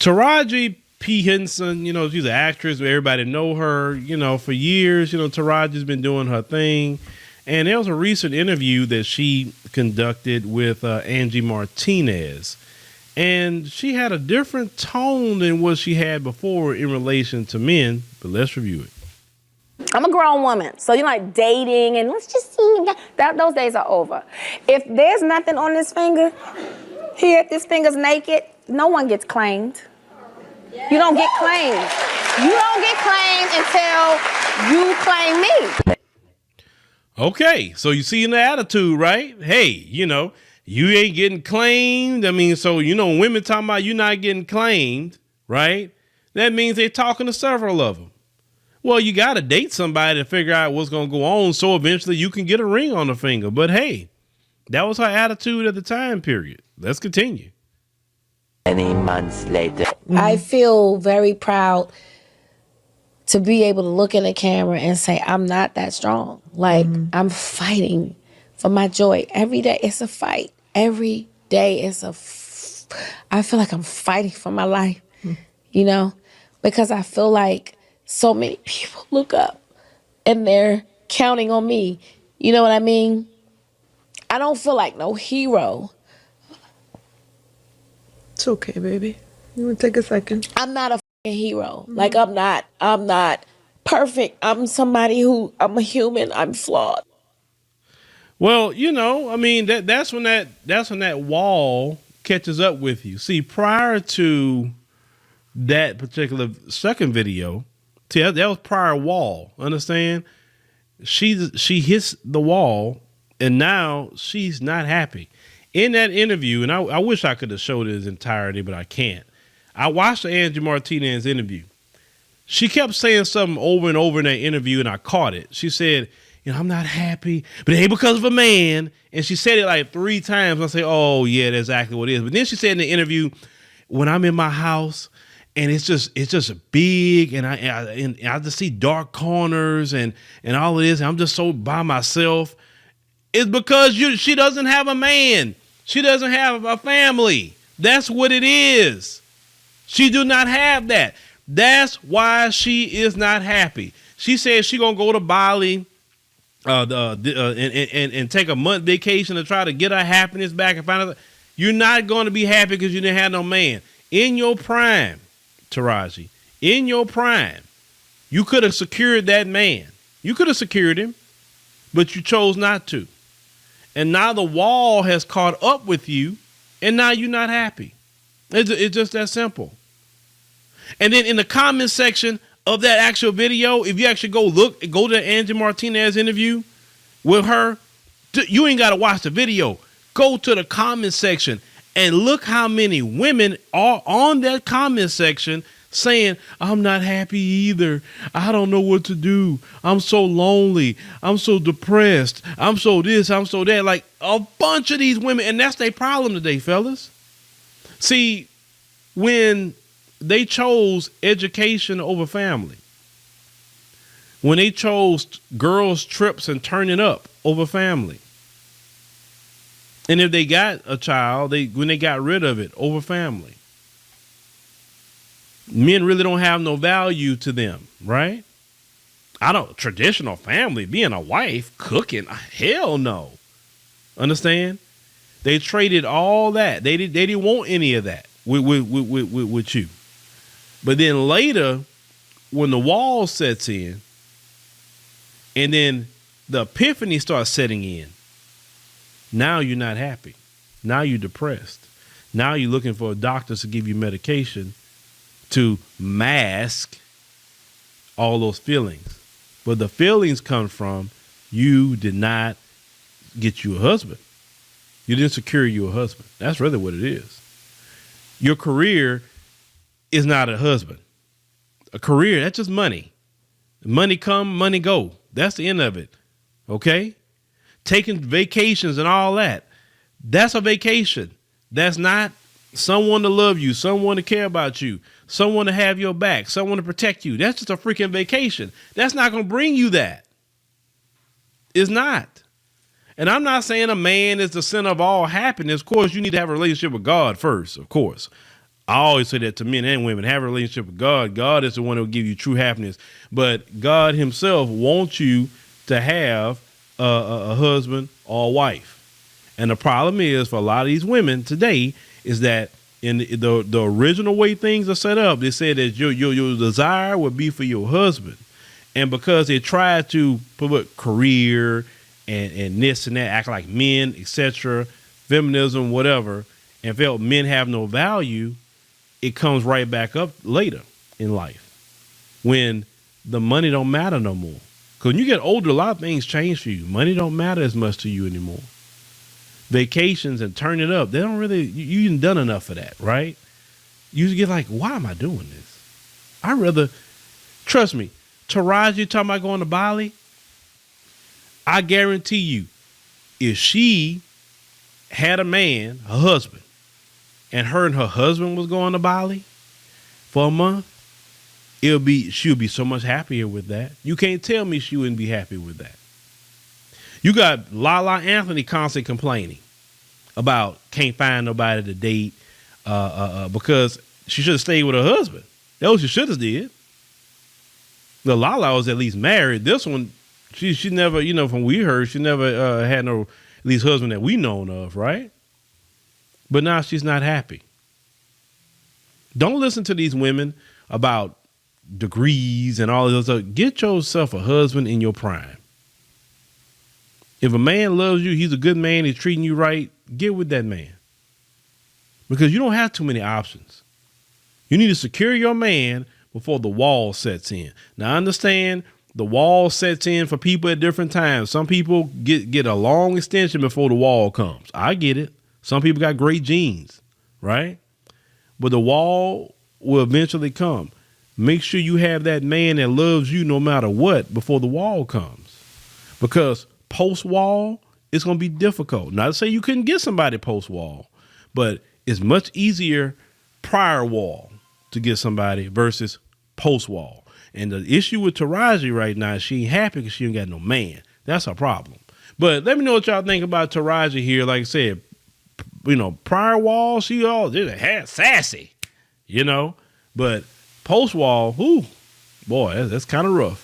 Taraji P Henson, she's an actress. Everybody know her, for years. Taraji's been doing her thing. And there was a recent interview that she conducted with Angi Martinez. And she had a different tone than what she had before in relation to men. But let's review it. I'm a grown woman, so dating and let's just see. Those days are over. If there's nothing on this finger, here, this finger's naked, no one gets claimed. You don't get claimed. You don't get claimed until you claim me. Okay, so you see in the attitude, right? Hey, you ain't getting claimed. I mean, so, women talking about you not getting claimed, right? That means they're talking to several of them. Well, you got to date somebody to figure out what's going to go on so eventually you can get a ring on the finger. But hey, that was her attitude at the time period. Let's continue. Many months later. I feel very proud to be able to look in the camera and say, I'm not that strong. Like, I'm fighting for my joy. Every day it's a fight. Every day it's I feel like I'm fighting for my life, because I feel like so many people look up and they're counting on me. You know what I mean? I don't feel like no hero. It's okay, baby. You want to take a second? I'm not a hero. Like, I'm not perfect. I'm somebody I'm a human. I'm flawed. Well, that's when that wall catches up with you. See, prior to that particular second video, that was prior wall. Understand? She hits the wall, and now she's not happy. In that interview, and I wish I could have showed it in entirety, but I can't. I watched the Angi Martinez interview. She kept saying something over and over in that interview, and I caught it. She said, I'm not happy, but it ain't because of a man. And she said it like 3 times. I say, oh yeah, that's exactly what it is. But then she said in the interview, when I'm in my house and it's just big, and I just see dark corners and all of this, and I'm just so by myself. It's because she doesn't have a man. She doesn't have a family. That's what it is. She do not have that. That's why she is not happy. She said she gonna go to Bali and take a month vacation to try to get her happiness back and find out. You're not going to be happy because you didn't have no man. In your prime, Taraji, in your prime, you could have secured that man. You could have secured him, but you chose not to. And now the wall has caught up with you, and now you're not happy. It's just that simple. And then in the comment section of that actual video, if you actually go to the Angi Martinez interview with her, you ain't got to watch the video. Go to the comment section and look how many women are on that comment section saying, I'm not happy either. I don't know what to do. I'm so lonely. I'm so depressed. I'm so this, I'm so that. Like a bunch of these women. And that's their problem today, fellas. See, when they chose education over family, when they chose girls' trips and turning up over family, and if they got a child, when they got rid of it over family, men really don't have no value to them, right? Traditional family, being a wife, cooking, hell no. Understand? They traded all that. They didn't want any of that with you. But then later, when the wall sets in, and then the epiphany starts setting in, now you're not happy. Now you're depressed. Now you're looking for a doctor to give you medication to mask all those feelings. But the feelings come from you did not get you a husband. You didn't secure you a husband. That's really what it is. Your career is not a husband. A career, that's just money. Money come, money go. That's the end of it. Okay? Taking vacations and all that. That's a vacation. That's not someone to love you, someone to care about you, someone to have your back, someone to protect you. That's just a freaking vacation. That's not going to bring you that. It's not. And I'm not saying a man is the center of all happiness. Of course, you need to have a relationship with God first, of course. I always say that to men and women. Have a relationship with God. God is the one who will give you true happiness. But God himself wants you to have a husband or a wife. And the problem is for a lot of these women today is that in the original way things are set up, they said that your desire would be for your husband. And because they tried to put career and this and that, act like men, etc., feminism, whatever, and felt men have no value, it comes right back up later in life when the money don't matter no more. Because when you get older, a lot of things change for you. Money don't matter as much to you anymore. Vacations and turn it up, they don't really, you ain't done enough of that, right? You get like, why am I doing this? I'd rather, trust me, Taraji talking about going to Bali, I guarantee you, if she had a man, a husband, and her husband was going to Bali for a month, she'll be so much happier with that. You can't tell me she wouldn't be happy with that. You got Lala Anthony constantly complaining about can't find nobody to date because she should have stayed with her husband. That's what she should have did. The Lala was at least married. This one, she never, from we heard, she never had no at least husband that we known of, right? But now she's not happy. Don't listen to these women about degrees and all this stuff. Get yourself a husband in your prime. If a man loves you, he's a good man, he's treating you right, get with that man. Because you don't have too many options. You need to secure your man before the wall sets in. Now, I understand the wall sets in for people at different times. Some people get a long extension before the wall comes. I get it. Some people got great genes, right? But the wall will eventually come. Make sure you have that man that loves you no matter what before the wall comes. Because post-wall, it's going to be difficult. Not to say you couldn't get somebody post-wall, but it's much easier prior wall to get somebody versus post-wall. And the issue with Taraji right now is she ain't happy because she ain't got no man. That's her problem. But let me know what y'all think about Taraji here. Like I said, prior wall, she all just had sassy, but post-wall, boy, that's kind of rough.